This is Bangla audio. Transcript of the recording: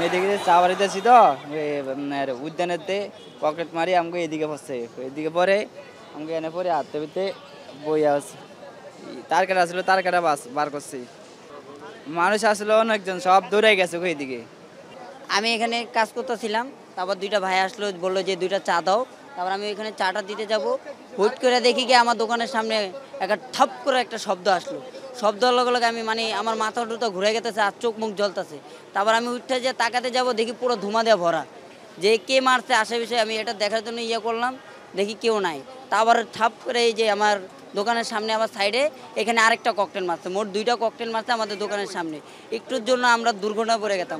এদিকে চা বাড়িতেছি তো উদ্যানেতে পকেট মারি আমাকে এদিকে পড়ছে, এদিকে পরে আমাকে এনে পরে হাতে পিতে বইয়া আছে। তার কাটা আসলো, তার কাটা বার করছি। মানুষ আসলে অনেকজন, সব দৌড়ে গেছে এদিকে। আমি এখানে কাজ করতেছিলাম, তারপর দুইটা ভাই আসলো, বললো যে দুইটা চা দাও। তারপর আমি ওইখানে চাটা দিতে যাব, হুট করে দেখি কি আমার দোকানের সামনে একটা ঠপ করে একটা শব্দ আসলো। শব্দ হওয়ার লগে লগে আমি মানে আমার মাথা টুথা ঘুরে গেতেছে আর চোখ মুখ জ্বলতেছে। তারপর আমি উঠতে যে তাকাতে যাব, দেখি পুরো ধুমা দিয়ে ভরা। যে কে মারছে আশেপাশে আমি এটা দেখার জন্য ইয়ে করলাম, দেখি কেউ নাই। তারপর ঠাপ করে এই যে আমার দোকানের সামনে আমার সাইডে এখানে আরেকটা ককটেল মারছে, মোট দুইটা ককটেল মারছে আমাদের দোকানের সামনে। একটুর জন্য আমরা দুর্ঘটনা পড়ে গেতাম।